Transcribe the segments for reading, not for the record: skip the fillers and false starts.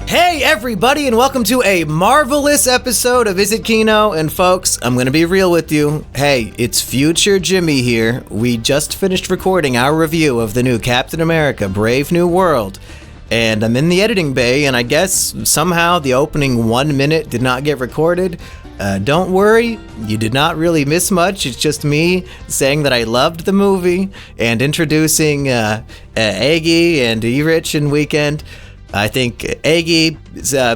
Hey everybody, and welcome to a marvelous episode of Is It Kino? And folks, I'm gonna be real with you. Hey, it's future Jimmy here. We just finished recording our review of the new Captain America: Brave New World. And I'm in the editing bay, and I guess somehow the opening 1 minute did not get recorded. Don't worry, you did not really miss much. It's just me saying that I loved the movie and introducing Eggy and E-Rich and Weekend. I think Eggy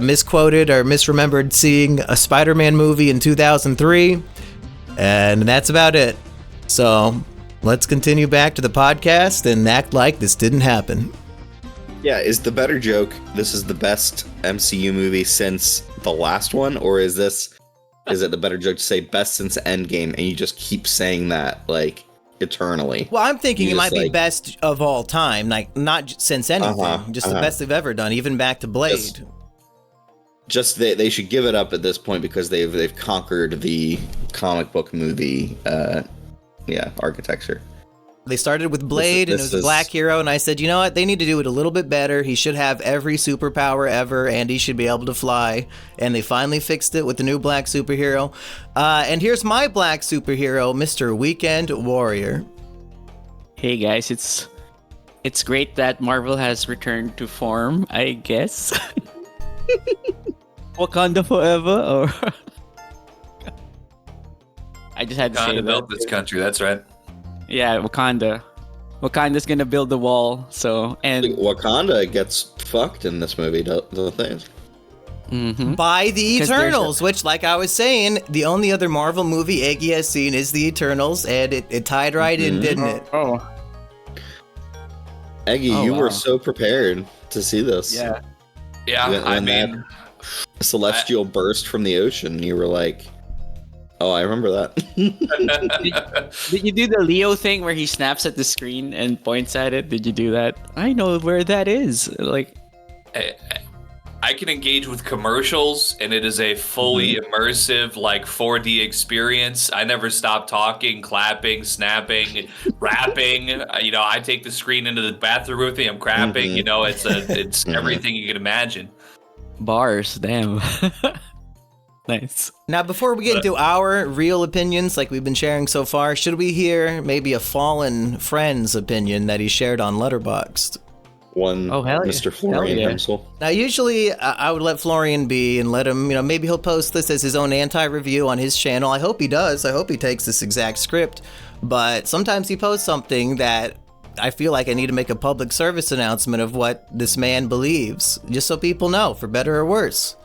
misquoted or misremembered seeing a Spider-Man movie in 2003, and that's about it. So let's continue back to the podcast and act like this didn't happen. Yeah, is the better joke, this is the best MCU movie since the last one, or is it the better joke to say best since Endgame, and you just keep saying that, like, eternally? Well, I'm thinking it might be best of all time, like, not since anything, the best they've ever done, even back to Blade. Just they should give it up at this point because they've conquered the comic book movie, architecture. They started with Blade, and it was a black hero, and I said, you know what, they need to do it a little bit better. He should have every superpower ever, and he should be able to fly. And they finally fixed it with the new black superhero. And here's my black superhero, Mr. Weekend Warrior. Hey guys, it's great that Marvel has returned to form, I guess. Wakanda forever, or... I just had to say that. Wakanda built this country, that's right. Yeah, Wakanda. Wakanda's gonna build the wall, and Wakanda gets fucked in this movie, don't they? Mm-hmm. By the Eternals, which, like I was saying, the only other Marvel movie Eggy has seen is the Eternals, and it tied right in, didn't it? Oh. Eggy, you were so prepared to see this. Yeah. Yeah, I mean... celestial burst from the ocean, you were like... Oh, I remember that. Did you do the Leo thing where he snaps at the screen and points at it? Did you do that? I know where that is. Like, I can engage with commercials, and it is a fully immersive, like 4D experience. I never stop talking, clapping, snapping, rapping. I take the screen into the bathroom with me. I'm crapping. It's everything you can imagine. Bars, damn. Nice. Now, before we get into our real opinions, like we've been sharing so far, should we hear maybe a fallen friend's opinion that he shared on Letterboxd? Mr. Florian himself. Now, usually I would let Florian be and let him, maybe he'll post this as his own anti-review on his channel. I hope he does. I hope he takes this exact script. But sometimes he posts something that I feel like I need to make a public service announcement of what this man believes, just so people know, for better or worse.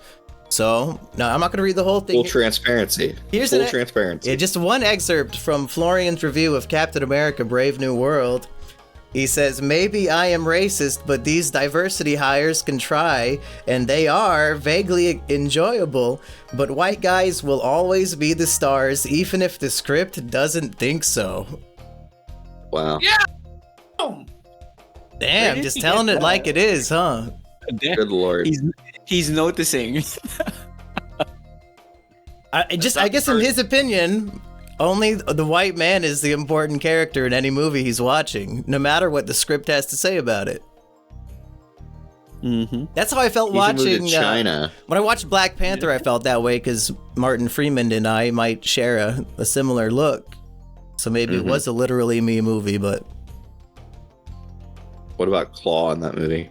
So, no, I'm not going to read the whole thing. Full transparency. Full transparency. Yeah, just one excerpt from Florian's review of Captain America: Brave New World. He says, maybe I am racist, but these diversity hires can try, and they are vaguely enjoyable, but white guys will always be the stars, even if the script doesn't think so. Wow. Yeah! Damn, just telling it like it is, huh? Good Lord. He's noticing. I guess in his opinion, only the white man is the important character in any movie he's watching, no matter what the script has to say about it. Mm-hmm. That's how I felt watching China. When I watched Black Panther, I felt that way because Martin Freeman and I might share a similar look. So maybe it was a literally me movie, but... What about Claw in that movie?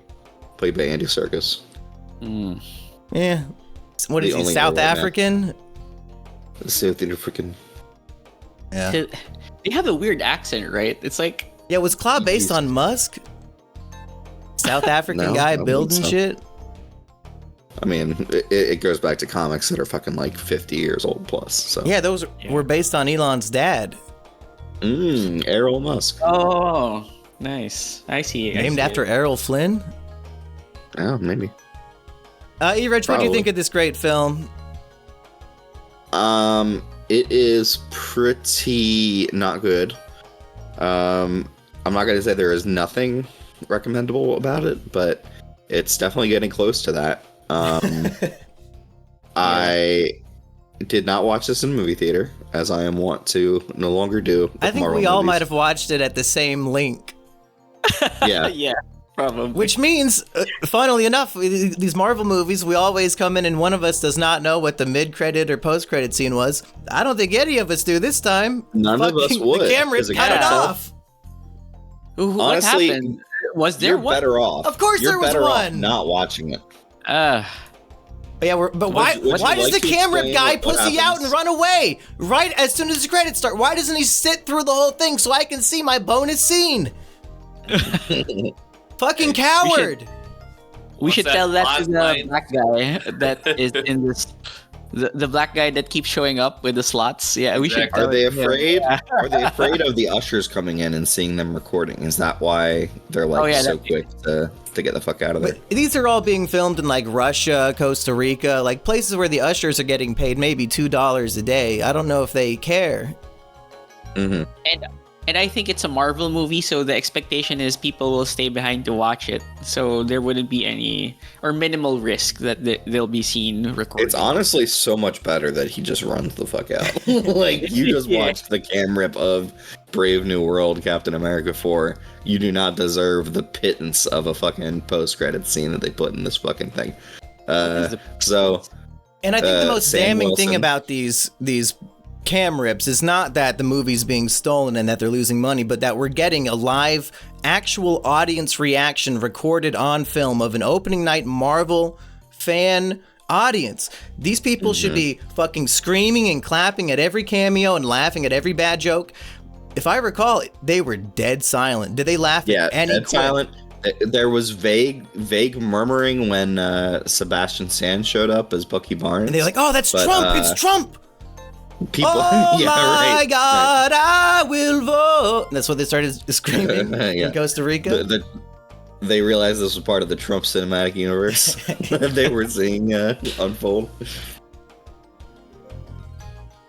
Played by Andy Serkis. Yeah. What is he, South African? South African. Yeah. They have a weird accent, right? It's like... Yeah, was Claw based on Musk? South African guy building shit? I mean, it goes back to comics that are fucking like 50 years old plus. So yeah, those were based on Elon's dad. Errol Musk. Oh, nice. I see it. Named after Errol Flynn? Oh, maybe. E-Rich, what do you think of this great film? It is pretty not good. I'm not going to say there is nothing recommendable about it, but it's definitely getting close to that. I did not watch this in a movie theater, as I am wont to no longer do. I think we all might have watched it at the same link. Yeah. Yeah. Probably. Which means, funnily enough, these Marvel movies, we always come in and one of us does not know what the mid-credit or post-credit scene was. I don't think any of us do this time. None of us would. The camera cut it off. What Honestly, happened? Was there You're one? better off. Of course there was You're better off one. not watching it. Yeah, but why would you does like the to camera explain guy what pussy out happens? and run away right as soon as the credits start? Why doesn't he sit through the whole thing so I can see my bonus scene? Fucking coward. We should What's tell that that to the line? black guy that is in this. The black guy that keeps showing up with the slots. Yeah, we should. Exactly. tell Are they him. afraid? Yeah. Are they afraid of the ushers coming in and seeing them recording? Is that why they're like Oh, yeah, so that- quick to get the fuck out of there? But these are all being filmed in like Russia, Costa Rica, like places where the ushers are getting paid maybe $2 a day. I don't know if they care. Mm-hmm. And I think it's a Marvel movie, so the expectation is people will stay behind to watch it. So there wouldn't be any or minimal risk that they'll be seen recording. It's honestly so much better that he just runs the fuck out. Like, you just Yeah. watched the cam rip of Brave New World Captain America 4. You do not deserve the pittance of a fucking post-credit scene that they put in this fucking thing. So, And I think the most Sam damning thing Wilson. about these cam rips is not that the movie's being stolen and that they're losing money, but that we're getting a live, actual audience reaction recorded on film of an opening night Marvel fan audience. These people should be fucking screaming and clapping at every cameo and laughing at every bad joke. If I recall, they were dead silent. Did they laugh yeah, at any dead quip? silent. There was vague murmuring when Sebastian Stan showed up as Bucky Barnes. And they're like, "Oh, that's But, Trump! It's Trump!" people, Oh yeah, my right, God, I will vote. That's what they started screaming Yeah. in Costa Rica. They realized this was part of the Trump cinematic universe that they were seeing unfold.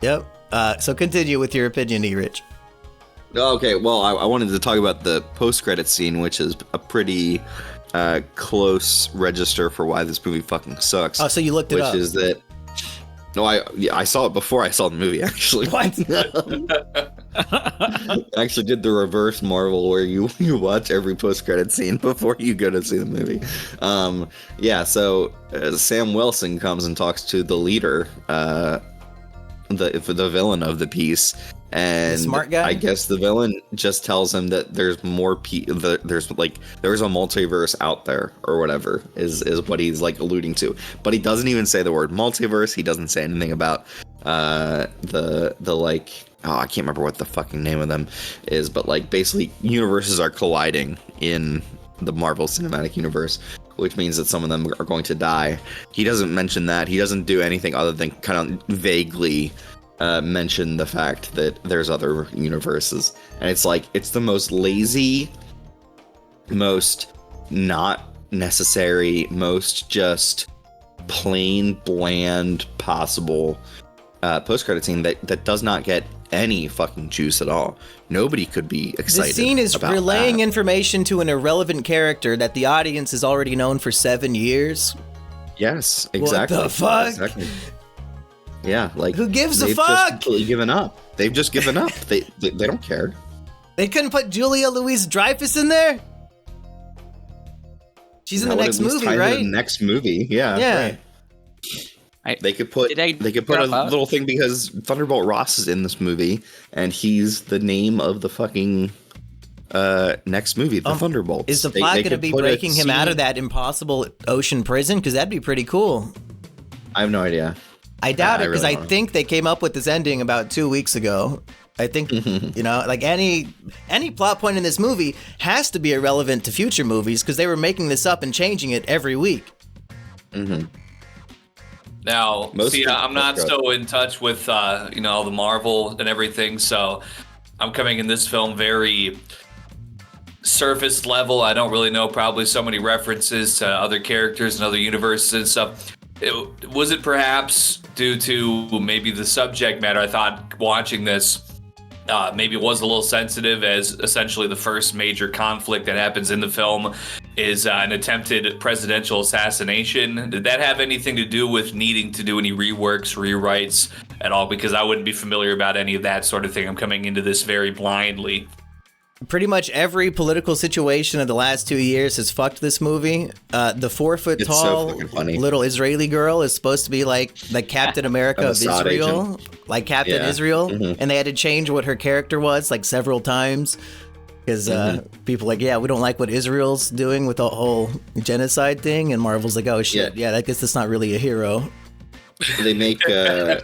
Yep. So continue with your opinion, E-Rich. Okay, well, I wanted to talk about the post-credit scene, which is a pretty close register for why this movie fucking sucks. Oh, so you looked it up. Which is that... No, I saw it before I saw the movie, actually. What? I actually did the reverse Marvel where you watch every post-credit scene before you go to see the movie. So Sam Wilson comes and talks to the leader, the villain of the piece, and The smart guy? I guess the villain just tells him that there's more there's a multiverse out there or whatever is what he's like alluding to, but he doesn't even say the word multiverse. He doesn't say anything about the like, oh, I can't remember what the fucking name of them is, but like basically universes are colliding in the Marvel Cinematic Universe, which means that some of them are going to die. He doesn't mention that. He doesn't do anything other than kind of vaguely mention the fact that there's other universes. And it's like, it's the most lazy, most not necessary, most just plain bland possible post-credit scene that does not get any fucking juice at all. Nobody could be The excited. scene is about relaying that. information to an irrelevant character that the audience has already known for 7 years. Yes, exactly. the fuck? Exactly. Yeah, like, Who gives a they've fuck? just completely given up. They've just given up. They don't care. They couldn't put Julia Louis-Dreyfus in there? She's in the That would next at least movie, tie to right? The next movie, yeah. Yeah. Right. They could put a drop out? little thing because Thunderbolt Ross is in this movie, and he's the name of the fucking next movie, the Thunderbolts. Is the They- plot they going to could be put a breaking him out scene- of that impossible ocean prison? Because that'd be pretty cool. I have no idea. I doubt it, because really I don't. think they came up with this ending about 2 weeks ago. I think, like any plot point in this movie has to be irrelevant to future movies because they were making this up and changing it every week. Mm-hmm. Now, Most of- I'm not so in touch with the Marvel and everything, so I'm coming in this film very surface level. I don't really know probably so many references to other characters and other universes and stuff. Was it perhaps due to maybe the subject matter? I thought watching this maybe it was a little sensitive, as essentially the first major conflict that happens in the film is an attempted presidential assassination. Did that have anything to do with needing to do any reworks, rewrites at all? Because I wouldn't be familiar about any of that sort of thing. I'm coming into this very blindly. pretty much every political situation of the last 2 years has fucked this movie. The 4 foot It's tall so fucking funny. little Israeli girl is supposed to be like the Captain America A of Mossad Israel, like Captain Yeah. Israel, and they had to change what her character was like several times because people like, yeah, we don't like what Israel's doing with the whole genocide thing, and Marvel's like, oh shit, yeah, I guess that's not really a hero. They make her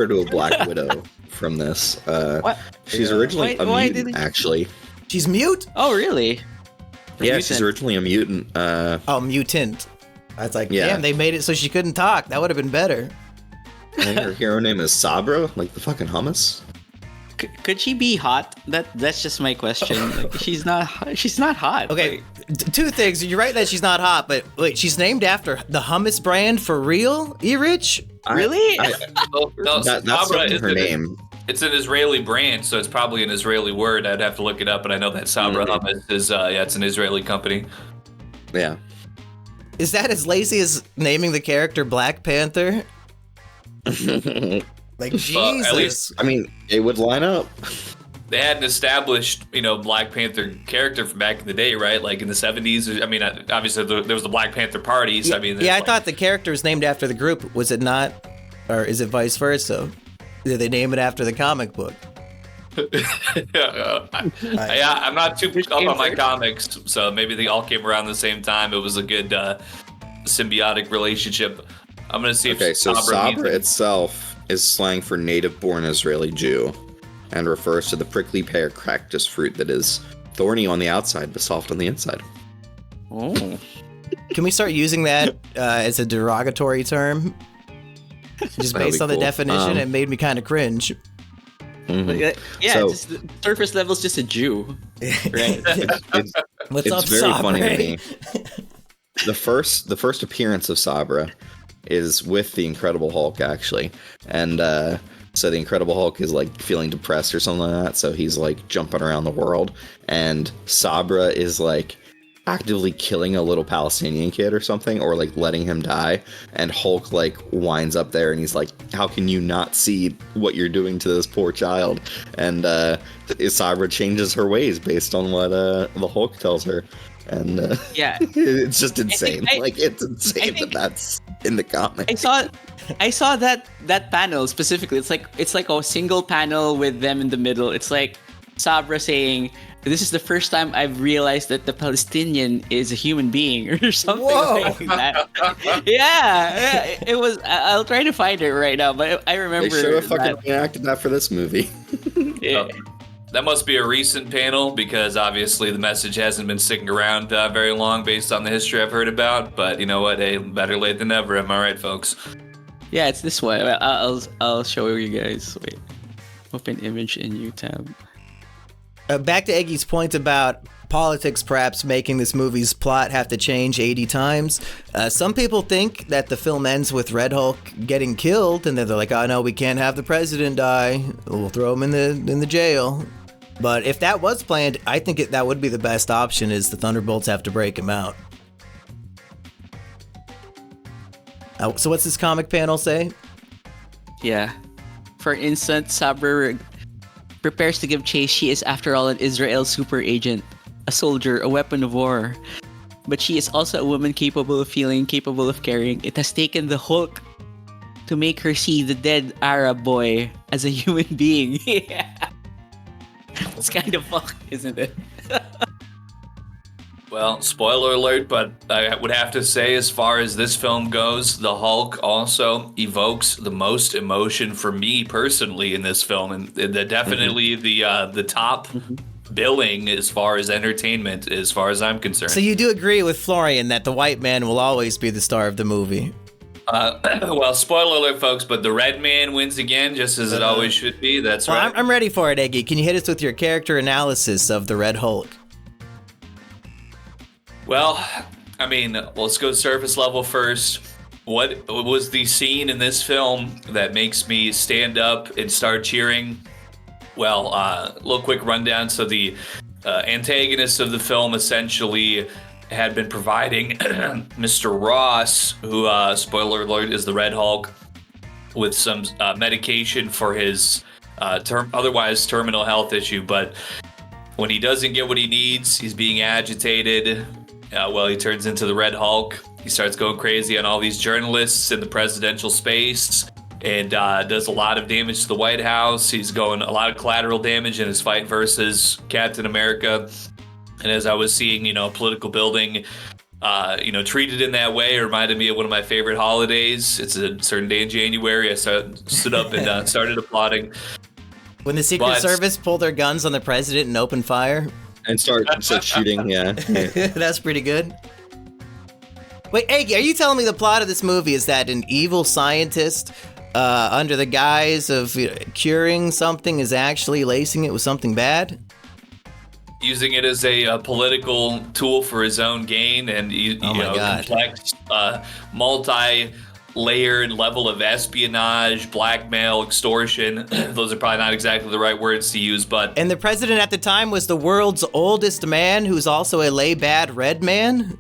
into a Black Widow from this. What? She's originally Why a did mutant, they- actually. She's mute. Oh, really? Yeah, Mutant. she's originally a mutant. Oh, mutant. I was like, Yeah. damn, they made it so she couldn't talk. That would have been better. I think her hero name is Sabra, like the fucking hummus. Could she be hot? That's just my question. Like, she's not hot. Okay, two things. You're right that she's not hot, but wait, she's named after the hummus brand for real? E-Rich? Really? No, That's Sabra not is her name. It's an Israeli brand, so it's probably an Israeli word. I'd have to look it up, but I know that Sabra hummus is it's an Israeli company. Yeah. Is that as lazy as naming the character Black Panther? Like, Jesus. at least- I mean, it would line up. They had an established, Black Panther character from back in the day, right? Like in the 70s. I mean, obviously there was the Black Panther parties. I mean, I thought the character was named after the group. Was it not? Or is it vice versa? Did they name it after the comic book? I'm not too up on my comics, so maybe they all came around the same time. It was a good symbiotic relationship. I'm gonna see Okay, if so Sabra Sabra itself is slang for native-born Israeli Jew and refers to the prickly pear cactus fruit that is thorny on the outside but soft on the inside. Oh. Can we start using that as a derogatory term? Just That'd based be on the cool. definition, it made me kind of cringe. Mhm. Yeah, So- just the surface level's just a Jew, right? It's, What's it's up, very Sabra? funny to me. The first appearance of Sabra is with the Incredible Hulk, actually, and so the Incredible Hulk is like feeling depressed or something like that, so he's like jumping around the world, and Sabra is like actively killing a little Palestinian kid or something, or like letting him die, and Hulk like winds up there and he's like, how can you not see what you're doing to this poor child? And Sabra changes her ways based on what the Hulk tells her, and Yeah. it's just insane. I- like, it's insane think- that's in the comics. I saw that panel specifically. It's like a single panel with them in the middle. It's like Sabra saying, "This is the first time I've realized that the Palestinian is a human being," or something like that. Yeah, it was. I'll try to find it right now, but I They remember. should have fucking that. reenacted that for this movie. Yeah. That must be a recent panel because obviously the message hasn't been sticking around very long based on the history I've heard about. But you know what? Hey, better late than never. Am I right, folks? Yeah, it's this one. I'll show you guys. Wait, open image in new tab. Back to Eggy's point about politics perhaps making this movie's plot have to change 80 times. Some people think that the film ends with Red Hulk getting killed, and they're like, oh no, we can't have the president die. We'll throw him in the jail. But if that was planned, I think that would be the best option, is the Thunderbolts have to break him out. So what's this comic panel say? Yeah. For instance, Sabra prepares to give chase. She is, after all, an Israel super agent, a soldier, a weapon of war. But she is also a woman capable of feeling, capable of caring. It has taken the Hulk to make her see the dead Arab boy as a human being. Yeah. It's kind of fucked, isn't it? Well, spoiler alert, but I would have to say, as far as this film goes, the Hulk also evokes the most emotion for me personally in this film, and definitely the top billing as far as entertainment, as far as I'm concerned. So you do agree with Florian that the white man will always be the star of the movie? Well, spoiler alert, folks, but the red man wins again, just as it always should be. That's Well, right. I'm ready for it, Eggy. Can you hit us with your character analysis of the Red Hulk? Well, I mean, let's go surface level first. What was the scene in this film that makes me stand up and start cheering? Well, a little quick rundown. So the antagonist of the film essentially had been providing Mr. Ross, who, spoiler alert, is the Red Hulk, with some medication for his otherwise terminal health issue. But when he doesn't get what he needs, he's being agitated. He turns into the Red Hulk. He starts going crazy on all these journalists in the presidential space and does a lot of damage to the White House. He's going a lot of collateral damage in his fight versus Captain America. And as I was seeing, a political building, treated in that way, it reminded me of one of my favorite holidays. It's a certain day in January. I stood up and started applauding. When the Secret Service pulled their guns on the president and opened fire? And start shooting, yeah. That's pretty good. Wait, Eggy, are you telling me the plot of this movie is that an evil scientist, under the guise of curing something, is actually lacing it with something bad? Using it as a political tool for his own gain, and complex, multi-layered level of espionage, blackmail, extortion. Those are probably not exactly the right words to use, but... And the president at the time was the world's oldest man, who's also a lay-bad red man?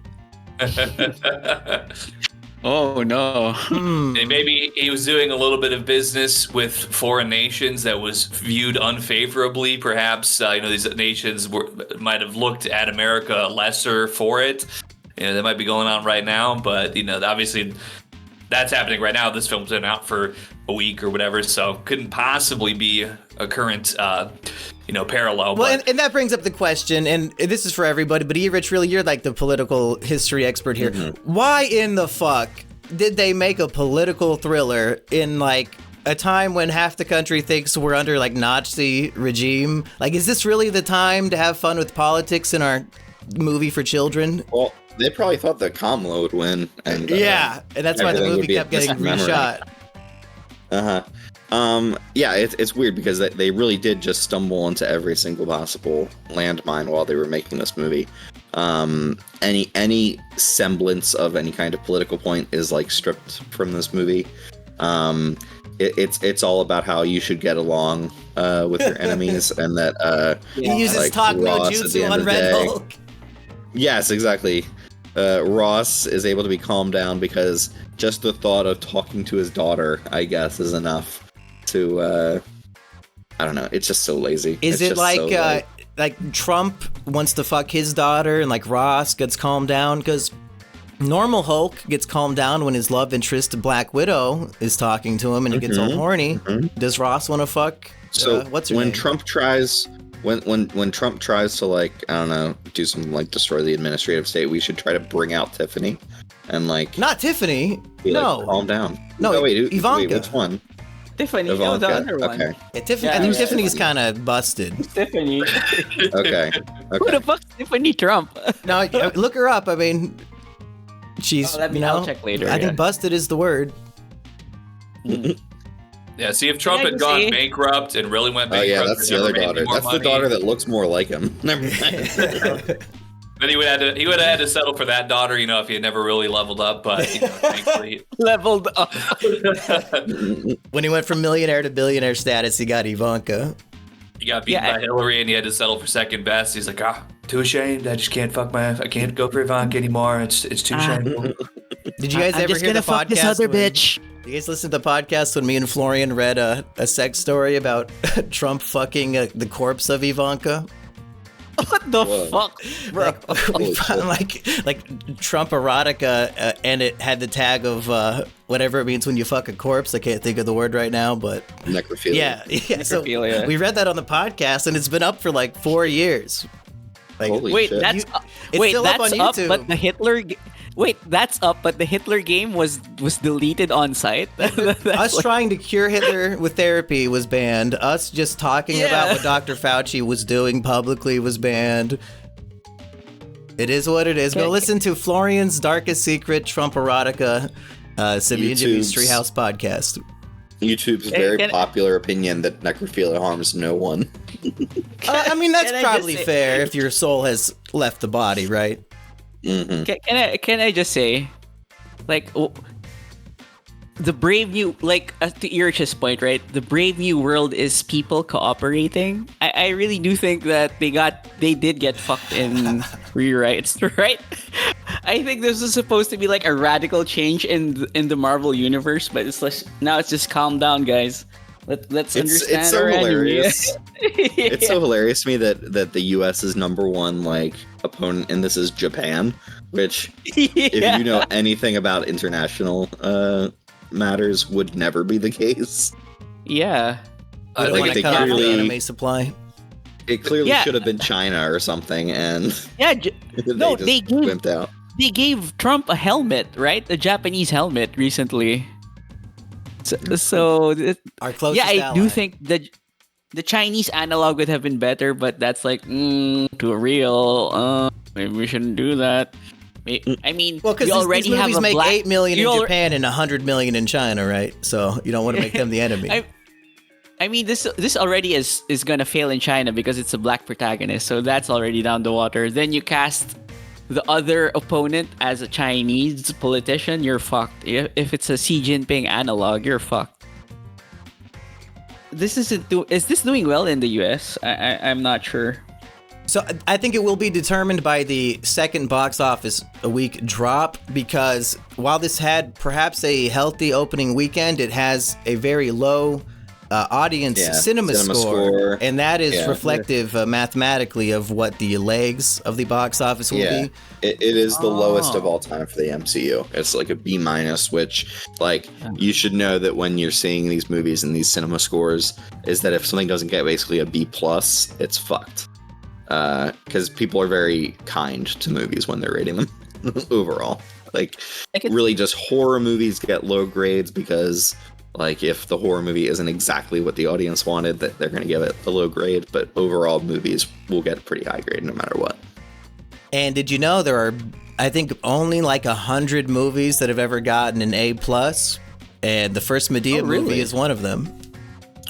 Oh, no. And maybe he was doing a little bit of business with foreign nations that was viewed unfavorably. Perhaps, these nations might have looked at America lesser for it. That might be going on right now. But, obviously, that's happening right now. This film's been out for a week or whatever, so couldn't possibly be a current, parallel. Well, and that brings up the question, and this is for everybody, but Rich, really, you're like the political history expert here. Mm-hmm. Why in the fuck did they make a political thriller in, like, a time when half the country thinks we're under, like, Nazi regime? Like, is this really the time to have fun with politics in our movie for children? Well, they probably thought that Kamala would win. And that's why the movie kept getting reshot. It's weird because they really did just stumble into every single possible landmine while they were making this movie. Any semblance of any kind of political point is like stripped from this movie. It's all about how you should get along with your enemies, and that he uses like, talk no Ross jutsu on Red Hulk. Yes, exactly. Ross is able to be calmed down because just the thought of talking to his daughter, I guess, is enough to, I don't know, it's just so lazy. Is it like Trump wants to fuck his daughter and like Ross gets calmed down? Because normal Hulk gets calmed down when his love interest, Black Widow, is talking to him and he gets all horny. Mm-hmm. Does Ross want to fuck? What's her name? Trump tries... When Trump tries to, like, I don't know, do something like destroy the administrative state, we should try to bring out Tiffany and, like... Not Tiffany! No. Calm down. No, Ivanka. Which one? Tiffany. No, the other one. Okay. Yeah, Tiffany. I think Tiffany's kind of busted. Tiffany. Okay. Who the fuck's Tiffany Trump? No, look her up. I mean, she's, I'll check later. I think busted is the word. Yeah, see, if Trump had gone bankrupt and really went bankrupt... Oh, yeah, that's the other daughter. That's the daughter that looks more like him. Never mind. Then he would have had to settle for that daughter, if he had never really leveled up, but thankfully... Leveled up. When he went from millionaire to billionaire status, he got Ivanka. He got beaten by Hillary and he had to settle for second best. He's like, too ashamed. I just can't I can't go for Ivanka anymore. It's too shameful. Did you guys ever hear the podcast? Fuck this other bitch. You guys listen to the podcast when me and Florian read a sex story about Trump fucking the corpse of Ivanka? What the fuck, bro? We found like Trump erotica, and it had the tag of whatever it means when you fuck a corpse. I can't think of the word right now, but necrophilia. Yeah. Necrophilia. So we read that on the podcast, and it's been up for like 4 years. Like, Holy shit. It's still up on YouTube. But the Hitler. That's up, but the Hitler game was deleted on site. Us trying to cure Hitler with therapy was banned. Us just talking about what Dr. Fauci was doing publicly was banned. It is what it is. Go listen to Florian's Darkest Secret Trump Erotica, Simian Jimmy's Treehouse podcast. YouTube's very popular opinion that necrophilia harms no one. I mean, that's probably fair if your soul has left the body, right? Mm-hmm. Can I just say, like, the brave new, like, to Irich's point, right? The brave new world is people cooperating. I really do think that they did get fucked in rewrites, right? I think this is supposed to be like a radical change in the Marvel universe, but now it's just calm down, guys. Let's It's understand so our anime. hilarious. It's so hilarious to me that the U.S.'s number one like opponent in this is Japan, which if you know anything about international matters, would never be the case. Yeah. I don't Like, want they to cut off the clearly- anime supply. It clearly Yeah. should have been China or something, and Yeah. they just wimped out. They gave Trump a helmet, right? A Japanese helmet recently. So Our closest yeah, I do ally. think the Chinese analog would have been better, but that's like too real. Maybe we shouldn't do that. I mean, Well, because you these already have movies a make black. 8 million in you al- Japan and 100 million in China, right? So you don't want to make them the enemy. I mean, this already is gonna fail in China because it's a black protagonist, so that's already down the water. Then you cast the other opponent as a Chinese politician, you're fucked. If it's a Xi Jinping analog, you're fucked. Is this doing well in the US? I'm not sure. So I think it will be determined by the second box office a week drop, because while this had perhaps a healthy opening weekend, it has a very low audience cinema score, and that is reflective mathematically of what the legs of the box office will be. It is the lowest of all time for the MCU. It's like a B-, which, like, you should know that when you're seeing these movies and these cinema scores, is that if something doesn't get basically a B+, it's fucked. Because people are very kind to movies when they're rating them overall. Like, really just horror movies get low grades because, like, if the horror movie isn't exactly what the audience wanted, that they're going to give it a low grade. But overall, movies will get a pretty high grade no matter what. And did you know there are, I think, only like 100 movies that have ever gotten an A+, and the first Medea movie is one of them.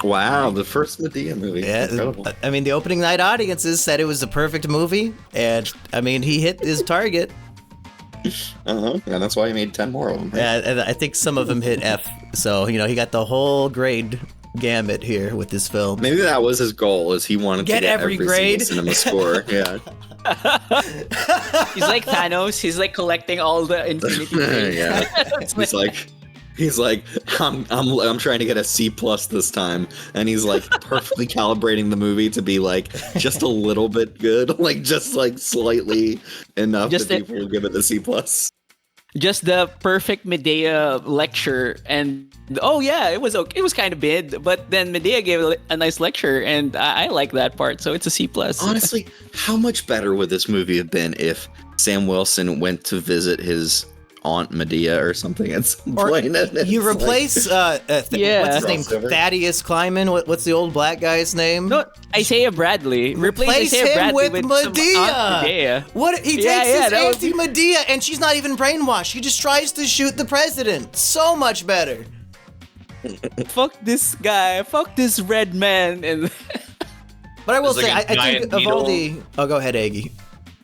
Wow, the first Medea movie. Yeah, Incredible. I mean, the opening night audiences said it was the perfect movie, and I mean, he hit his target. And that's why he made 10 more of them. Right? Yeah, and I think some of them hit F, so he got the whole grade gamut here with this film. Maybe that was his goal, is he wanted to get every grade. single cinema score. Yeah. He's like Thanos. He's like collecting all the infinity. Yeah. He's like, I'm trying to get a C+ this time, and he's like perfectly calibrating the movie to be like just a little bit good, like just like slightly enough that people will give it the C+. Just the perfect Medea lecture, and it was okay. It was kind of mid, but then Medea gave a nice lecture, and I like that part, so it's a C+. Honestly, how much better would this movie have been if Sam Wilson went to visit his Aunt Medea or something at some point? You replace what's his name, Thaddeus Kleiman. What's the old black guy's name? No, Isaiah Bradley. Replace Isaiah him Bradley with some Medea. Aunt Medea. What he takes his Auntie Medea, and she's not even brainwashed. He just tries to shoot the president. So much better. Fuck this guy. Fuck this red man. And but I will There's say, like a I think giant of all beetle. the. Oh, go ahead, Eggy.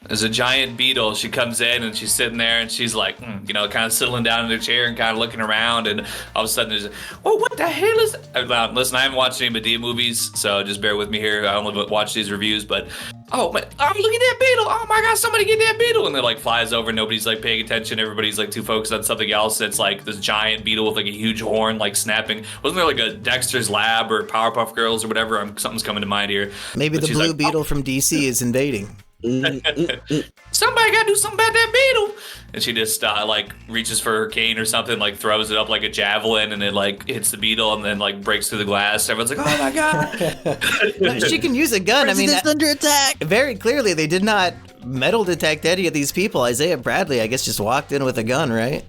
There's a giant beetle. She comes in and she's sitting there and she's like, kind of settling down in her chair and kind of looking around. And all of a sudden there's, what the hell is that? Listen, I haven't watched any Medea movies, so just bear with me here. I only watch these reviews, but look at that beetle. Oh my God, somebody get that beetle. And it like flies over. Nobody's like paying attention. Everybody's like too focused on something else. It's like this giant beetle with like a huge horn, like snapping. Wasn't there like a Dexter's Lab or Powerpuff Girls or whatever? Something's coming to mind here. Maybe But the she's blue like, beetle from DC is invading. Somebody gotta do something about that beetle. And she just like reaches for her cane or something, like throws it up like a javelin, and it like hits the beetle and then like breaks through the glass. Everyone's like, oh my God. No, she can use a gun. I mean, under attack. very clearly they did not metal detect any of these people. Isaiah Bradley, I guess, just walked in with a gun, right?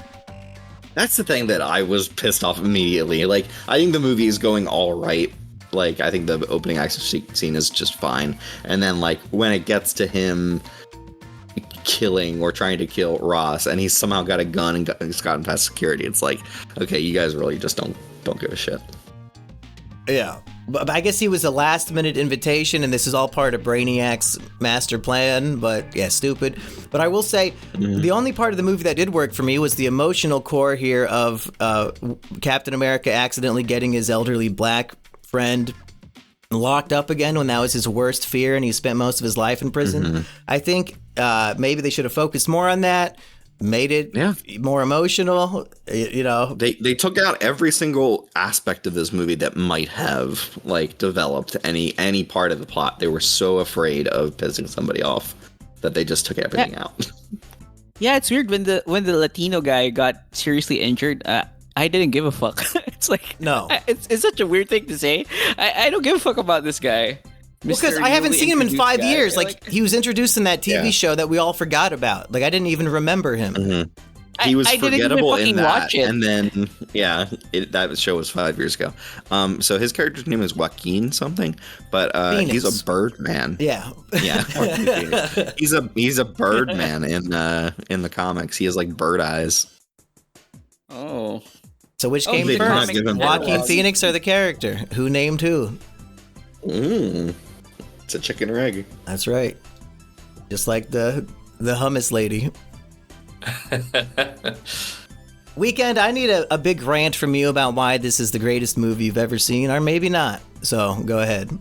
That's the thing that I was pissed off immediately. Like, I think the movie is going all right. Like, I think the opening action scene is just fine. And then, like, when it gets to him killing or trying to kill Ross, and he's somehow got a gun and he's gotten past security, it's like, okay, you guys really just don't give a shit. Yeah. But I guess he was a last-minute invitation, and this is all part of Brainiac's master plan, but yeah, stupid. But I will say, the only part of the movie that did work for me was the emotional core here of Captain America accidentally getting his elderly black friend locked up again when that was his worst fear, and he spent most of his life in prison. I think maybe they should have focused more on that. made it Yeah. more emotional. They took out every single aspect of this movie that might have like developed any part of the plot. They were so afraid of pissing somebody off that they just took everything out. Yeah, it's weird when the Latino guy got seriously injured. I didn't give a fuck. It's like No. it's such a weird thing to say. I don't give a fuck about this guy. Because I haven't seen him in 5 years. Like, he was introduced in that TV show that we all forgot about. Like, I didn't even remember him. Mm-hmm. He was I didn't even forgettable fucking in that, watch it. and then that show was 5 years ago. So his character's name is Joaquin something, but he's a bird man. Yeah, he's a bird man in the comics. He has like bird eyes. Oh, so which came they did not first, give him Joaquin bird Phoenix or the character? Who named who? It's a chicken or egg. That's right. Just like the hummus lady. Weekend, I need a big rant from you about why this is the greatest movie you've ever seen, or maybe not. So go ahead.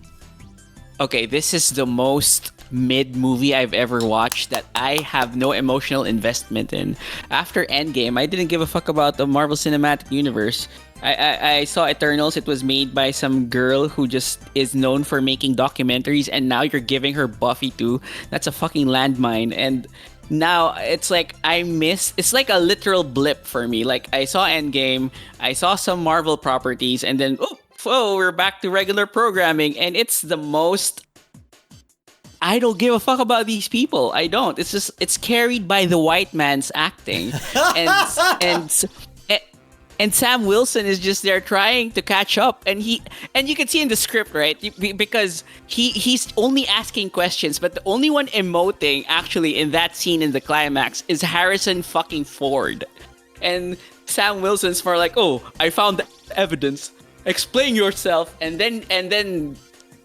Okay, this is the most mid movie I've ever watched that I have no emotional investment in. After Endgame, I didn't give a fuck about the Marvel Cinematic Universe. I saw Eternals. It was made by some girl who just is known for making documentaries, and now you're giving her Buffy too. That's a fucking landmine. And now it's like it's like a literal blip for me. Like, I saw Endgame, I saw some Marvel properties, and then we're back to regular programming, and it's the most. I don't give a fuck about these people. I don't. It's just it's carried by the white man's acting, and Sam Wilson is just there trying to catch up, and you can see in the script, right? Because he's only asking questions, but the only one emoting actually in that scene in the climax is Harrison fucking Ford, and Sam Wilson's more like, "Oh, I found the evidence. Explain yourself." And then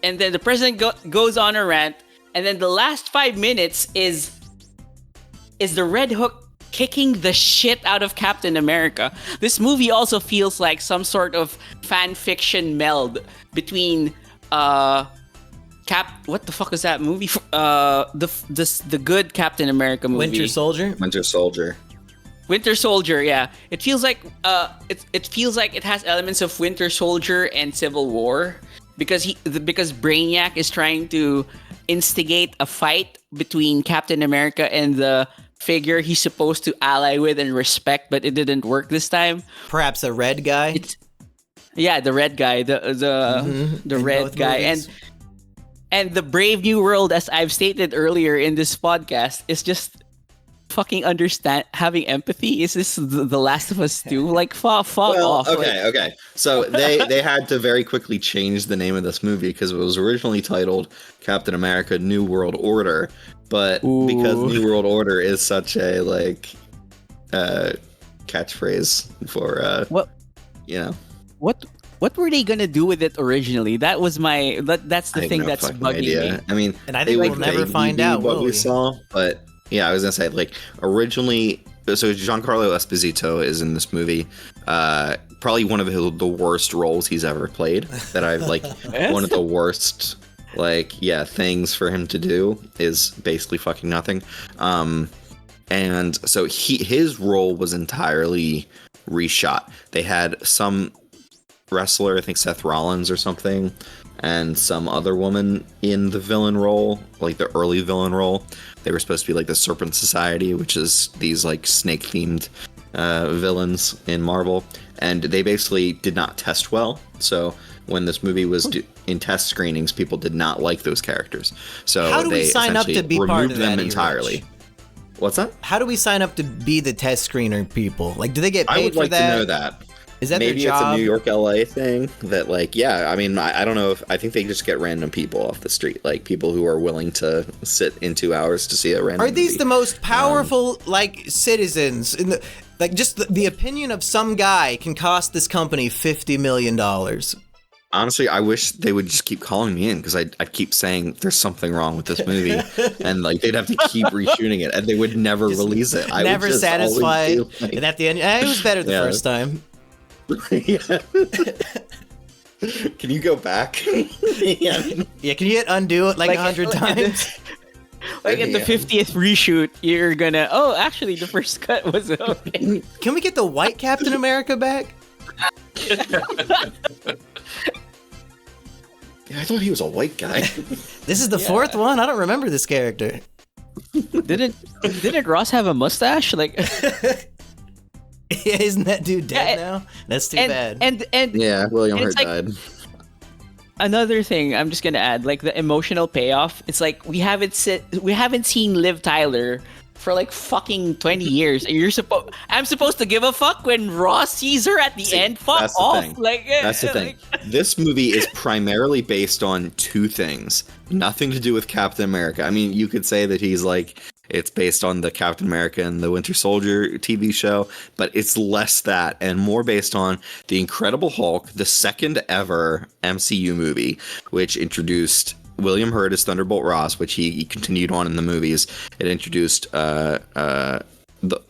the president goes on a rant, and then the last 5 minutes is the Red Hook kicking the shit out of Captain America. This movie also feels like some sort of fan fiction meld between what the fuck is that movie? The good Captain America movie. Winter Soldier, yeah. It feels like it feels like it has elements of Winter Soldier and Civil War because Brainiac is trying to instigate a fight between Captain America and the figure he's supposed to ally with and respect, but it didn't work this time. Perhaps a red guy. The red guy, the red guy, movies. and the Brave New World, as I've stated earlier in this podcast, is just fucking having empathy. Is this the Last of Us 2? Like, fuck off. Okay. So they had to very quickly change the name of this movie because it was originally titled Captain America: New World Order, but because New World Order is such a catchphrase for What were they gonna do with it originally? That was that's the thing that's bugging me. I mean, and I think we'll never find out what we saw, but. Yeah, I was gonna say, like, originally, so Giancarlo Esposito is in this movie. Probably one of the worst roles he's ever played. That I've one of the worst, things for him to do is basically fucking nothing. And so his role was entirely reshot. They had some wrestler, I think Seth Rollins or something, and some other woman in the villain role, like the early villain role. They were supposed to be like the Serpent Society, which is these like snake-themed villains in Marvel, and they basically did not test well. So when this movie was in test screenings, people did not like those characters. So how do we sign up to be part of that entirely? What's that? How do we sign up to be the test screener people? Like, do they get paid I would for like that? to know that. Is that maybe their job? It's a New York, LA thing that, I mean, I don't know I think they just get random people off the street, like people who are willing to sit in 2 hours to see a random Are these movie. the most powerful, citizens in the, just the opinion of some guy can cost this company $50 million? Honestly, I wish they would just keep calling me in because I'd keep saying there's something wrong with this movie, and they'd have to keep reshooting it, and they would never release it. I never would just satisfied, like, and at the end, it was better the first time. Yeah. Can you go back? Yeah, can you hit undo it like 100 times? Like at the 50th reshoot, you're gonna, actually the first cut was okay. Can we get the white Captain America back? Yeah, I thought he was a white guy. This is the fourth one? I don't remember this character. Didn't Ross have a mustache? Like, isn't that dude dead now? That's too bad. And Yeah, William and Hurt it's like- died. another thing I'm just gonna add, like the emotional payoff. It's like we haven't seen Liv Tyler for like fucking 20 years. And I'm supposed to give a fuck when Ross sees her at the end. Fuck that's the off. thing. Like That's the thing. This movie is primarily based on two things. Nothing to do with Captain America. I mean, you could say that he's like, it's based on the Captain America and the Winter Soldier TV show, but it's less that and more based on the Incredible Hulk, the second ever MCU movie, which introduced William Hurt as Thunderbolt Ross, which he continued on in the movies. It introduced the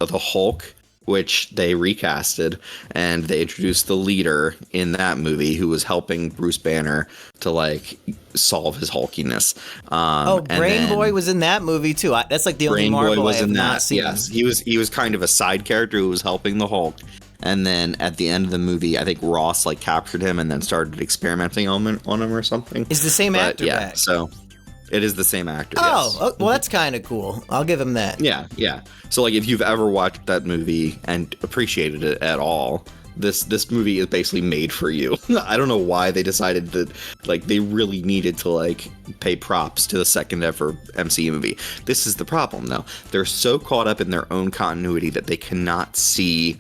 Hulk, which they recasted, and they introduced the leader in that movie who was helping Bruce Banner to like solve his hulkiness. Brain Boy was in that movie too. That's like the only Marvel I have not seen. Yes, he was kind of a side character who was helping the Hulk. And then at the end of the movie, I think Ross like captured him and then started experimenting on him or something. Is the same actor back? So it is the same actor. Oh, yes. Well, that's kind of cool. I'll give him that. Yeah. So like, if you've ever watched that movie and appreciated it at all, this movie is basically made for you. I don't know why they decided that like they really needed to like pay props to the second ever MCU movie. This is the problem though. They're so caught up in their own continuity that they cannot see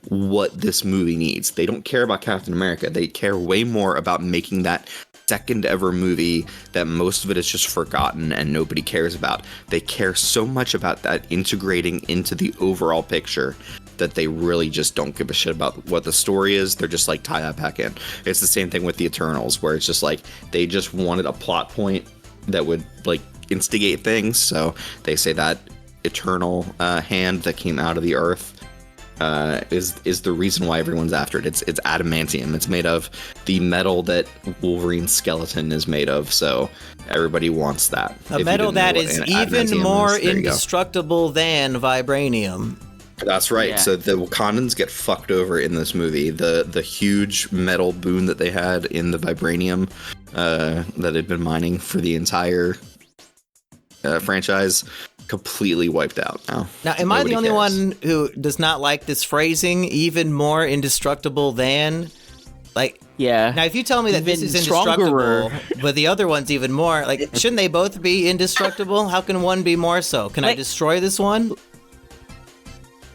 what this movie needs. They don't care about Captain America. They care way more about making that second ever movie that most of it is just forgotten and nobody cares about. They care so much about that integrating into the overall picture that they really just don't give a shit about what the story is. They're just like, tie that back in. It's the same thing with the Eternals, where it's just like they just wanted a plot point that would like instigate things. So they say that eternal hand that came out of the earth is the reason why everyone's after it. It's adamantium. It's made of the metal that Wolverine's skeleton is made of. So everybody wants that. A metal that is even more indestructible than vibranium. That's right. Yeah. So the Wakandans get fucked over in this movie. The huge metal boon that they had in the vibranium that had been mining for the entire franchise completely wiped out now. Now, am I the only one who does not like this phrasing, even more indestructible than? Like, yeah. Now, if you tell me that this is indestructible, but the other one's even more, like, shouldn't they both be indestructible? How can one be more so? Can I destroy this one?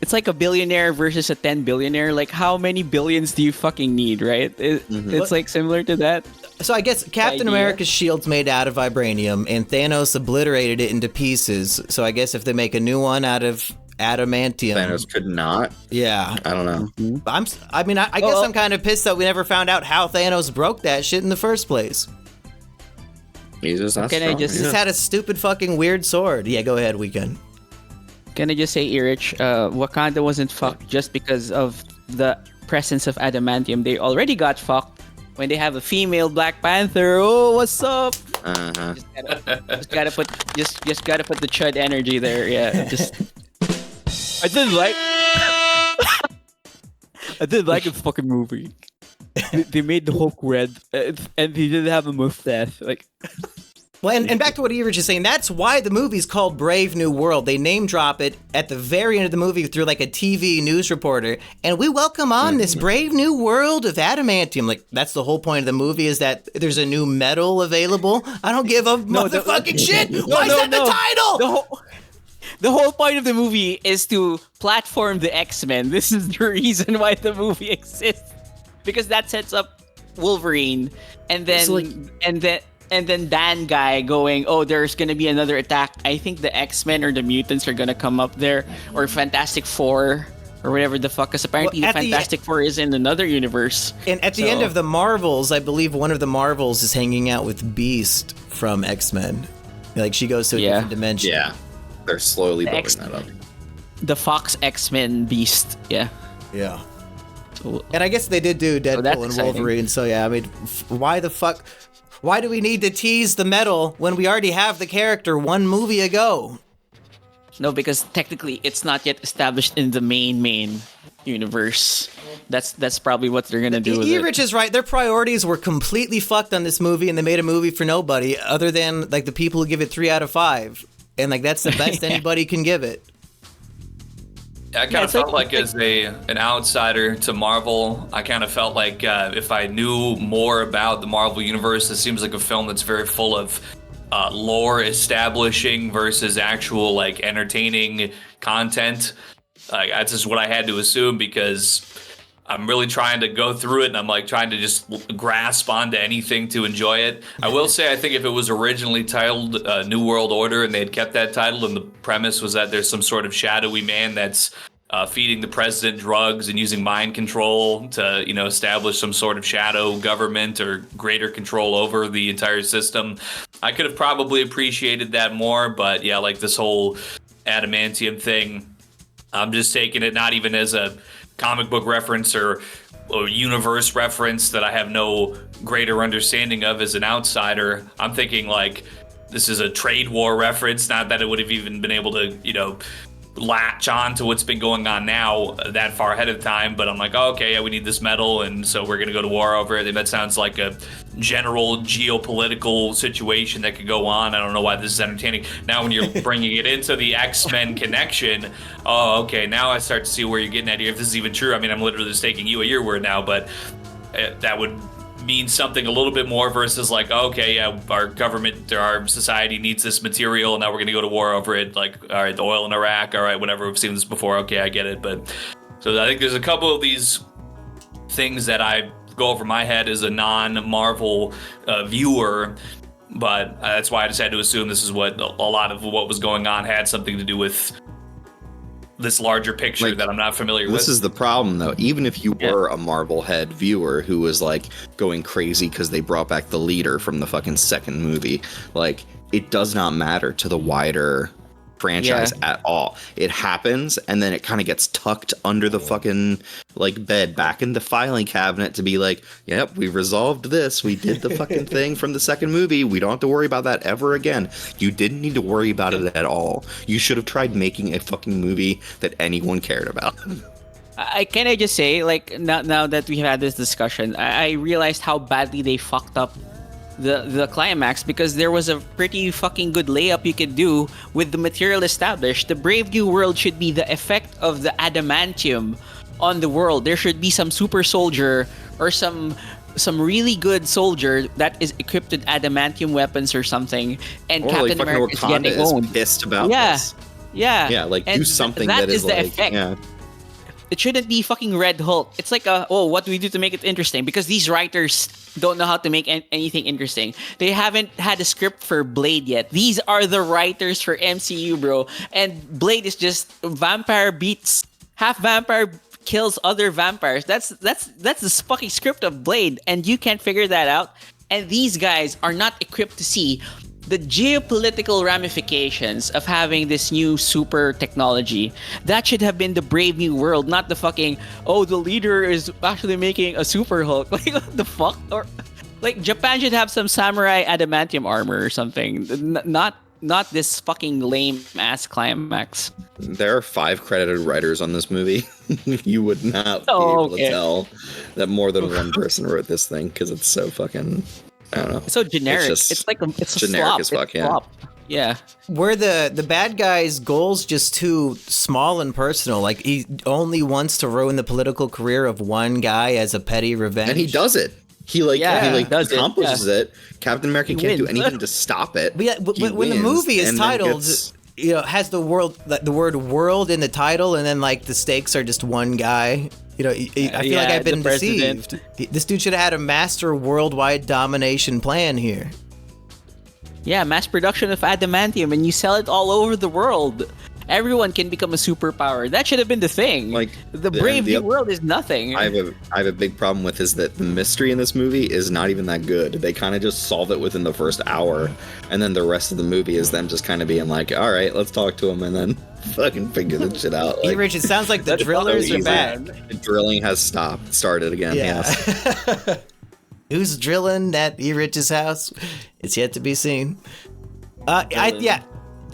It's like a billionaire versus a 10 billionaire. Like, how many billions do you fucking need, right? It's like similar to that. So I guess Captain America's shield's made out of vibranium, and Thanos obliterated it into pieces. So I guess if they make a new one out of adamantium, Thanos could not. Yeah, I don't know. I guess I'm kind of pissed that we never found out how Thanos broke that shit in the first place. He's just not strong. He just had a stupid fucking weird sword. Yeah, go ahead, Weekend. Can I just say, Erich, Wakanda wasn't fucked just because of the presence of adamantium. They already got fucked when they have a female Black Panther. Oh, what's up? Uh-huh. Just gotta put the chud energy there. Yeah, just. I didn't like the fucking movie. They made the Hulk red, and he didn't have a mustache. Like. Well, and back to what Erich is saying, that's why the movie's called Brave New World. They name drop it at the very end of the movie through like a TV news reporter, and we welcome on this brave new world of adamantium. Like, that's the whole point of the movie, is that there's a new metal available. I don't give a motherfucking shit. Why is that the title? The whole point of the movie is to platform the X-Men. This is the reason why the movie exists, because that sets up Wolverine, and then Dan guy going, oh, there's gonna be another attack. I think the X-Men or the mutants are gonna come up there, or Fantastic Four, or whatever the fuck. Because apparently the Fantastic Four is in another universe. And at the end of the Marvels, I believe one of the Marvels is hanging out with Beast from X-Men. Like, she goes to a different dimension. Yeah, they're slowly building that up. The Fox X-Men Beast. Yeah. Yeah. And I guess they did do Deadpool and Wolverine. So yeah, I mean, why the fuck? Why do we need to tease the metal when we already have the character one movie ago? No, because technically it's not yet established in the main universe. That's probably what they're gonna do with it. Rich is right. Their priorities were completely fucked on this movie, and they made a movie for nobody other than like the people who give it 3 out of 5, and like that's the best anybody can give it. I kind of felt like as an outsider to Marvel, I kind of felt like if I knew more about the Marvel universe, it seems like a film that's very full of lore establishing versus actual like entertaining content. That's just what I had to assume, because I'm really trying to go through it and I'm like trying to just grasp onto anything to enjoy it. I will say, I think if it was originally titled New World Order and they had kept that title and the premise was that there's some sort of shadowy man that's feeding the president drugs and using mind control to, establish some sort of shadow government or greater control over the entire system, I could have probably appreciated that more. But yeah, like this whole Adamantium thing, I'm just taking it not even as a comic book reference or universe reference that I have no greater understanding of as an outsider. I'm thinking like this is a trade war reference, not that it would have even been able to, latch on to what's been going on now that far ahead of time. But I'm like, oh, okay, yeah, we need this metal, and so we're going to go to war over it. That sounds like a general geopolitical situation that could go on. I don't know why this is entertaining. Now when you're bringing it into the X-Men connection, oh, okay, now I start to see where you're getting at here. If this is even true, I mean, I'm literally just taking you at your word now, but that would mean something a little bit more versus like, okay, yeah, our government or our society needs this material, and now we're going to go to war over it. Like, all right, the oil in Iraq, all right, whatever, we've seen this before, okay, I get it. But so I think there's a couple of these things that I go over my head as a non-Marvel viewer, but that's why I just had to assume this is what a lot of what was going on had something to do with this larger picture that I'm not familiar with. This is the problem, though. Even if you were a Marvel head viewer who was like going crazy because they brought back the leader from the fucking second movie, like it does not matter to the wider franchise at all. It happens, and then it kind of gets tucked under the fucking like bed back in the filing cabinet to be like, yep, we resolved this. We did the fucking thing from the second movie. We don't have to worry about that ever again. You didn't need to worry about it at all. You should have tried making a fucking movie that anyone cared about. Can I just say, like, now that we had this discussion, I realized how badly they fucked up the climax, because there was a pretty fucking good layup you could do with the material established. The Brave New World should be the effect of the adamantium on the world. There should be some super soldier or some really good soldier that is equipped with adamantium weapons or something, and or Captain like America is getting owned. Pissed about this. Yeah, like and do something that is the like, effect. yeah. It shouldn't be fucking Red Hulk. It's like what do we do to make it interesting? Because these writers don't know how to make anything interesting. They haven't had a script for Blade yet. These are the writers for MCU, bro. And Blade is just vampire beats, half vampire kills other vampires. That's the fucking script of Blade, and you can't figure that out. And these guys are not equipped to see the geopolitical ramifications of having this new super technology. That should have been the Brave New World, not the fucking, the leader is actually making a super Hulk. Like, what the fuck? Or like, Japan should have some samurai adamantium armor or something. Not this fucking lame ass climax. There are 5 credited writers on this movie. You would not be able to tell that more than one person wrote this thing, because it's so fucking, I don't know. It's so generic. It's generic slop. as fuck, yeah. Slop. Yeah. Were the bad guy's goals just too small and personal? Like, he only wants to ruin the political career of one guy as a petty revenge? And he does it. He accomplishes it. Captain America can't do anything to stop it. But when the movie is titled, has the word world in the title, and then like the stakes are just one guy. I feel like I've been deceived. This dude should have had a master worldwide domination plan here. Yeah, mass production of adamantium, and you sell it all over the world. Everyone can become a superpower. That should have been the thing. Like, the Brave New World is nothing. I have a big problem with is that the mystery in this movie is not even that good. They kind of just solve it within the first hour, and then the rest of the movie is them just kind of being like, all right, let's talk to him, and then fucking figure the shit out. Like, Rich, it sounds like the drillers are back. The drilling has started again. Yeah. Yes. Who's drilling at E. Rich's house? It's yet to be seen.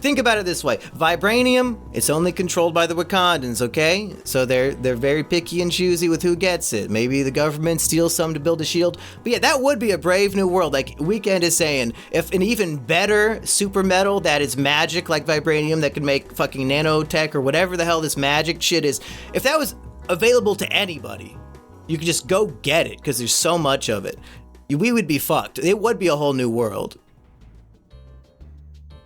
Think about it this way. Vibranium, it's only controlled by the Wakandans, okay? So they're very picky and choosy with who gets it. Maybe the government steals some to build a shield. But yeah, that would be a brave new world. Like Weekend is saying, if an even better super metal that is magic like Vibranium that can make fucking nanotech or whatever the hell this magic shit is, if that was available to anybody, you could just go get it because there's so much of it. We would be fucked. It would be a whole new world.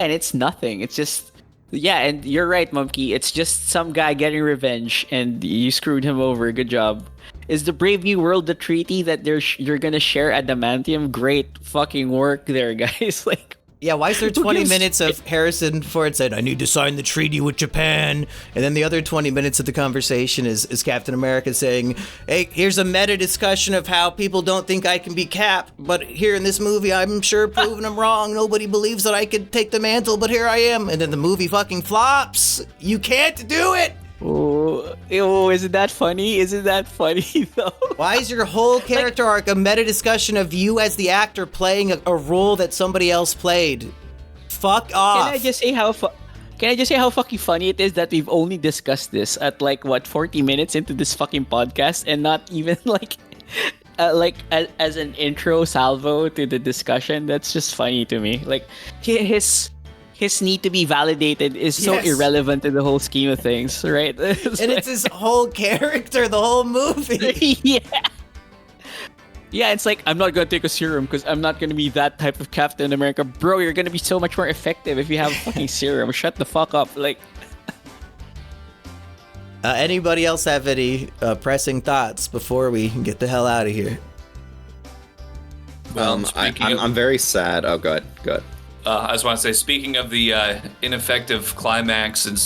And it's nothing. It's just, yeah, and you're right, Mumkey. It's just some guy getting revenge, and you screwed him over. Good job. Is the Brave New World the treaty that you're gonna share Adamantium? Great fucking work there, guys. Like, yeah, why is there 20 minutes of Harrison Ford said, I need to sign the treaty with Japan? And then the other 20 minutes of the conversation is Captain America saying, hey, here's a meta discussion of how people don't think I can be Cap, but here in this movie, I'm sure proving them wrong. Nobody believes that I could take the mantle, but here I am. And then the movie fucking flops. You can't do it. Oh, isn't that funny? Isn't that funny, though? Why is your whole character arc a meta discussion of you as the actor playing a role that somebody else played? Fuck off. Can I just say how fucking funny it is that we've only discussed this at 40 minutes into this fucking podcast and not even as an intro salvo to the discussion? That's just funny to me. Like his need to be validated is so irrelevant in the whole scheme of things, right? It's his whole character, the whole movie. Yeah, it's like, I'm not gonna take a serum because I'm not gonna be that type of Captain America. Bro, you're gonna be so much more effective if you have a fucking serum. Shut the fuck up. Like, anybody else have any pressing thoughts before we get the hell out of here? I'm very sad. Oh, go ahead. I just want to say, speaking of the ineffective climax, and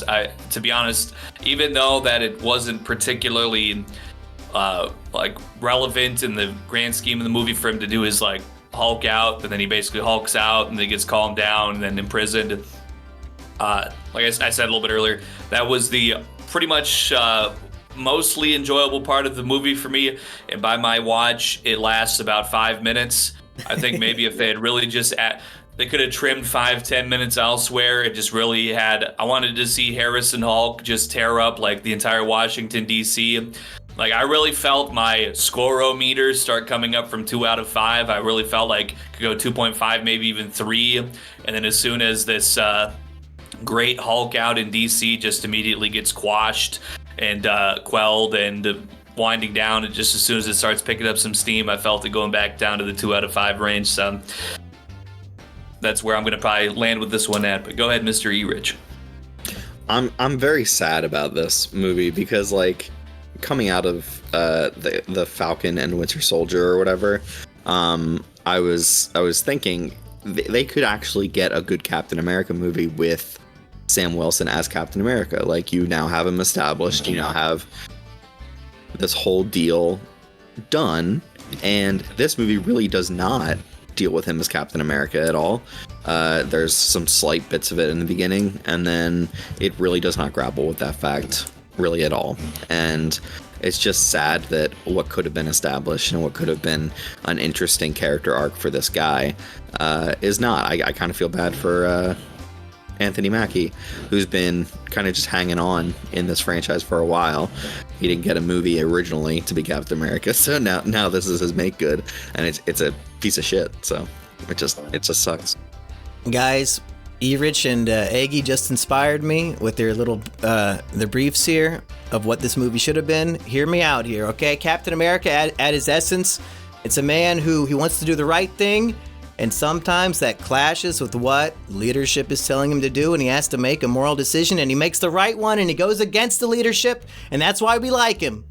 to be honest, even though that it wasn't particularly relevant in the grand scheme of the movie for him to do his Hulk out, and then he basically hulks out and then gets calmed down and then imprisoned. Like I said a little bit earlier, that was the pretty much mostly enjoyable part of the movie for me. And by my watch, it lasts about 5 minutes. I think maybe if they had really just they could have trimmed 5-10 minutes elsewhere. It just really I wanted to see Harrison Hulk just tear up the entire Washington, D.C. I really felt my score-o-meter start coming up from 2 out of 5. I really felt like it could go 2.5, maybe even 3. And then as soon as this great Hulk out in D.C. just immediately gets quashed and quelled and winding down, and just as soon as it starts picking up some steam, I felt it going back down to the 2 out of 5 range. So that's where I'm going to probably land with this one at. But go ahead, Mr. E. Rich. I'm very sad about this movie because coming out of the Falcon and Winter Soldier or whatever, I was thinking they could actually get a good Captain America movie with Sam Wilson as Captain America. You now have him established, you now have this whole deal done, and this movie really does not deal with him as Captain America at all. There's some slight bits of it in the beginning, and then it really does not grapple with that fact really at all. And it's just sad that what could have been established and what could have been an interesting character arc for this guy is not. I kind of feel bad for Anthony Mackie, who's been kind of just hanging on in this franchise for a while. He didn't get a movie originally to be Captain America, so now this is his make good, and it's a piece of shit. So it just sucks. Guys, E-Rich and Eggy just inspired me with their little the briefs here of what this movie should have been. Hear me out here, okay? Captain America at his essence, it's a man who he wants to do the right thing, and sometimes that clashes with what leadership is telling him to do, and he has to make a moral decision, and he makes the right one, and he goes against the leadership, and that's why we like him.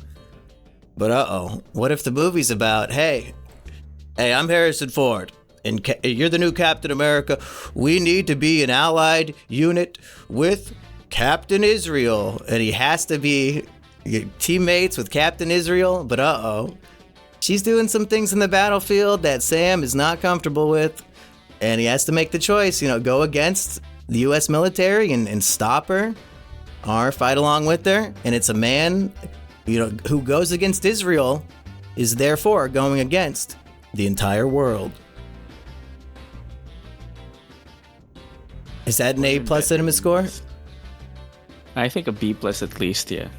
But what if the movie's about, hey, I'm Harrison Ford, and you're the new Captain America. We need to be an allied unit with Captain Israel, and he has to be teammates with Captain Israel, but she's doing some things in the battlefield that Sam is not comfortable with, and he has to make the choice, go against the U.S. military and stop her, or fight along with her. And it's a man, who goes against Israel is therefore going against the entire world. Is that an A+ cinema score? I think a B+ at least, yeah.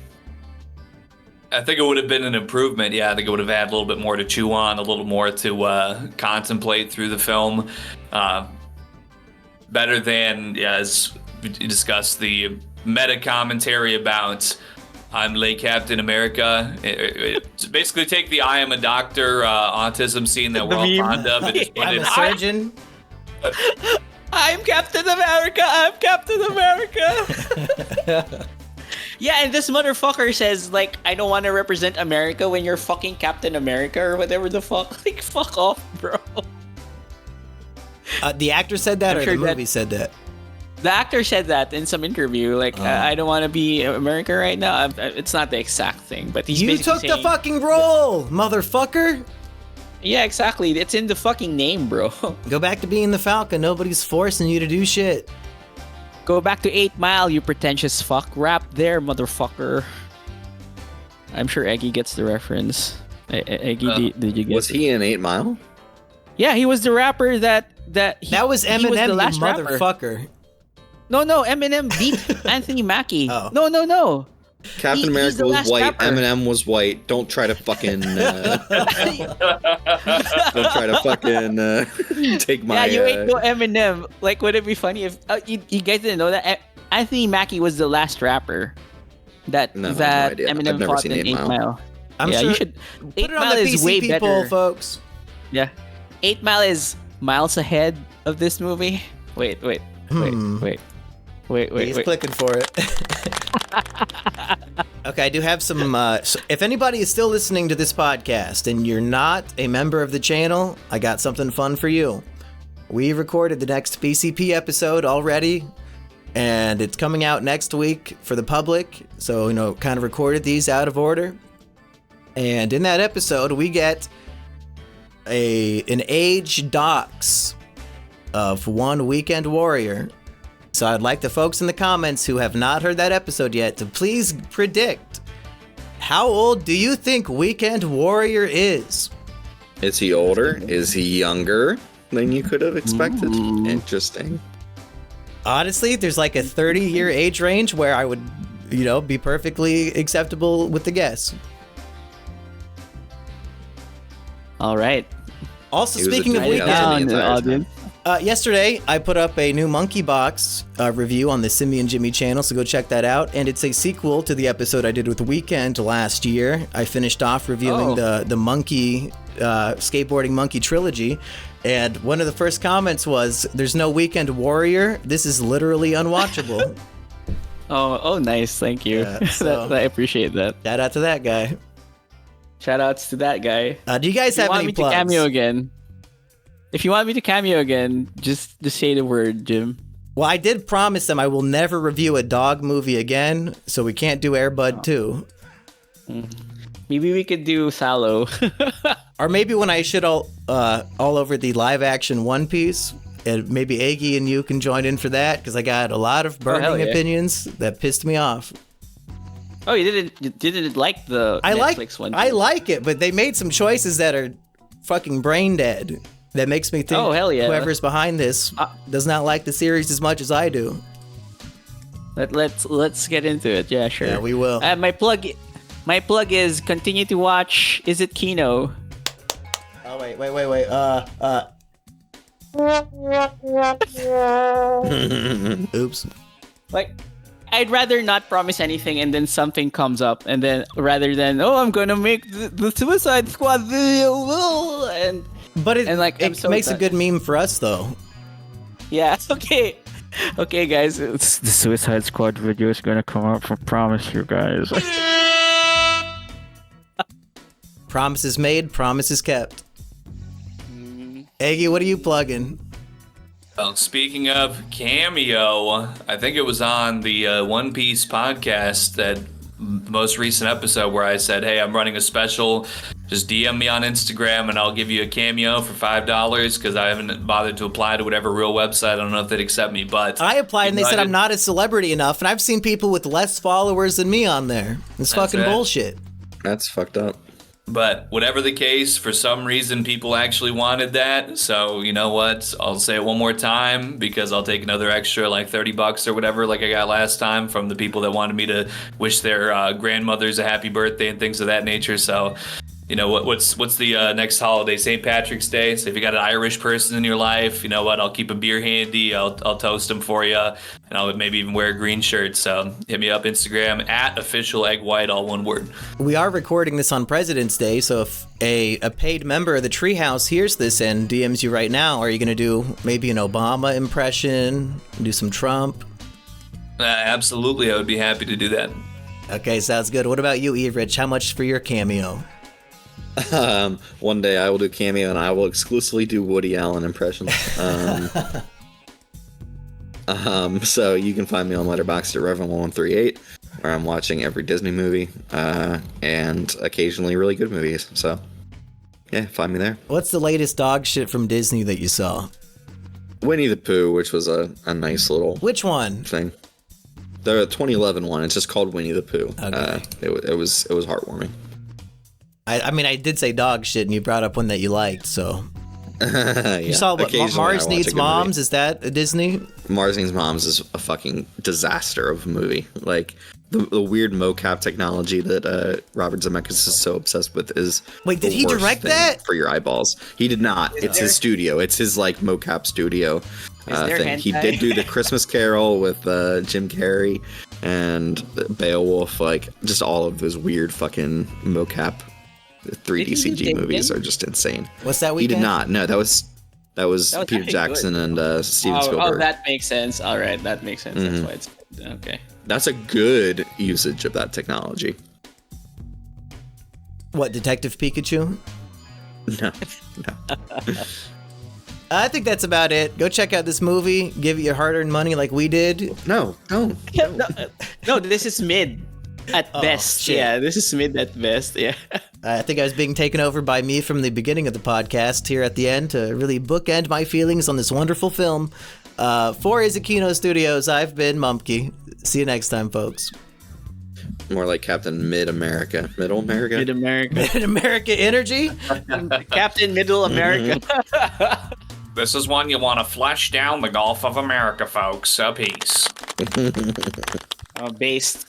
I think it would have been an improvement. Yeah, I think it would have had a little bit more to chew on, a little more to contemplate through the film. Better than, as we discussed, the meta-commentary about I'm late Captain America. Basically take the I am a doctor autism scene that we're all fond of and just put I'm it a surgeon. I'm Captain America! I'm Captain America! Yeah, and this motherfucker says, like, I don't want to represent America when you're fucking Captain America or whatever the fuck. Like, fuck off, bro. The actor said that, or the movie said that? The actor said that in some interview. Like, I don't want to be America right now. It's not the exact thing, but he's You basically took saying, the fucking role, motherfucker! Yeah, exactly. It's in the fucking name, bro. Go back to being the Falcon. Nobody's forcing you to do shit. Go back to 8 Mile, you pretentious fuck. Rap there, motherfucker. I'm sure Eggy gets the reference. Eggy, did you get Was he in 8 Mile? Yeah, he was the rapper that was Eminem, he was the you last rapper. motherfucker. No, Eminem beat Anthony Mackie. Oh. No. Captain he's America the was last white. rapper. Eminem was white. Don't try to fucking. Don't try to fucking take my. Yeah, you ain't no Eminem. Like, would it be funny if you guys didn't know that Anthony Mackie was the last rapper that No, I have no idea. I've Eminem never fought seen in 8 Mile. I'm yeah, sure. you should. Put 8 it on Mile the is PC way people, better, folks. Yeah, 8 Mile is miles ahead of this movie. Wait. He's clicking for it. Okay, I do have some. So if anybody is still listening to this podcast and you're not a member of the channel, I got something fun for you. We recorded the next BCP episode already, and it's coming out next week for the public. So, kind of recorded these out of order. And in that episode, we get an age dox of one Weekend Warrior. So I'd like the folks in the comments who have not heard that episode yet to please predict, how old do you think Weekend Warrior is? Is he older? Is he younger than you could have expected? Interesting. Honestly, there's like a 30-year age range where I would, be perfectly acceptable with the guess. All right. Also, He was a speaking of toy Weekend, down the entire audience. Yesterday, I put up a new Monkey Box review on the Simian Jimmy channel, so go check that out. And it's a sequel to the episode I did with Weekend last year. I finished off reviewing the Monkey skateboarding Monkey trilogy, and one of the first comments was, "There's no Weekend Warrior. This is literally unwatchable." Oh, nice. Thank you. Yeah, so- I appreciate that. Shout out to that guy. Shout outs to that guy. Do you guys have any plugs? If you want me to cameo again, just say the word, Jim. Well, I did promise them I will never review a dog movie again, so we can't do Air Bud 2. Maybe we could do Sallow. Or maybe when I shit all over the live action One Piece, and maybe Eggy and you can join in for that, because I got a lot of burning yeah. opinions that pissed me off. Oh, you didn't like the Netflix one? I like it, but they made some choices that are fucking brain dead. That makes me think whoever's behind this does not like the series as much as I do. Let's get into it. Yeah, sure. Yeah, we will. My plug is continue to watch Is It Kino? Oh wait. Oops. Like, I'd rather not promise anything and then something comes up, and then rather than I'm gonna make the Suicide Squad video, But it so makes a good meme for us though. Yeah. Okay, guys. The Suicide Squad video is gonna come up. I promise you guys. Promises made, promises kept. Eggy, what are you plugging? Well, speaking of Cameo, I think it was on the One Piece podcast, that most recent episode where I said, hey, I'm running a special. Just DM me on Instagram and I'll give you a cameo for $5 because I haven't bothered to apply to whatever real website. I don't know if they'd accept me, but I applied and they said I'm not a celebrity enough, and I've seen people with less followers than me on there. It's fucking bullshit. That's fucked up. But whatever the case, for some reason, people actually wanted that. So you know what? I'll say it one more time because I'll take another extra like $30 or whatever, like I got last time from the people that wanted me to wish their grandmothers a happy birthday and things of that nature. So, you know what's the next holiday? St. Patrick's Day. So if you got an Irish person in your life, you know what? I'll keep a beer handy. I'll toast them for you, and I'll maybe even wear a green shirt. So hit me up Instagram at @officialeggwhite, all one word. We are recording this on President's Day, so if a paid member of the Treehouse hears this and DMs you right now, are you going to do maybe an Obama impression, do some Trump? Absolutely, I would be happy to do that. Okay, sounds good. What about you, Rich? How much for your cameo? One day I will do cameo and I will exclusively do Woody Allen impressions. So you can find me on Letterboxd at Reverend1138, where I'm watching every Disney movie, and occasionally really good movies. So yeah, find me there. What's the latest dog shit from Disney that you saw? Winnie the Pooh, which was a nice little Which one? thing. The 2011 one. It's just called Winnie the Pooh. Okay. It was heartwarming. I mean, I did say dog shit, and you brought up one that you liked, so... Yeah. You saw what, Occasionally I Mars watch a Needs good Moms? movie. Is that a Disney? Mars Needs Moms is a fucking disaster of a movie. Like, the weird mocap technology that Robert Zemeckis is so obsessed with is Wait, did the he worst direct thing that? for your eyeballs. He did not. It's his studio. It's his, like, mocap studio there thing. He hentai? did do The Christmas Carol with Jim Carrey and Beowulf. Like, just all of those weird fucking mocap 3D Did he do CG movies Taken? are just insane. What's that He weekend? did not. No, that was Peter actually Jackson and Steven Oh, Spielberg. that makes sense. All right, that makes sense. That's why it's okay. That's a good usage of that technology. What, Detective Pikachu? No. I think that's about it. Go check out this movie. Give it your hard-earned money like we did. No, don't. No, this is mid at best. shit. Yeah, this is mid at best. Yeah. I think I was being taken over by me from the beginning of the podcast here at the end to really bookend my feelings on this wonderful film. For Is It Kino Studios, I've been Mumpke. See you next time, folks. More like Captain Mid-America. Middle America? Mid America. Mid-America Energy? Captain Middle America. This is one you want to flush down the Gulf of America, folks. A piece. Based.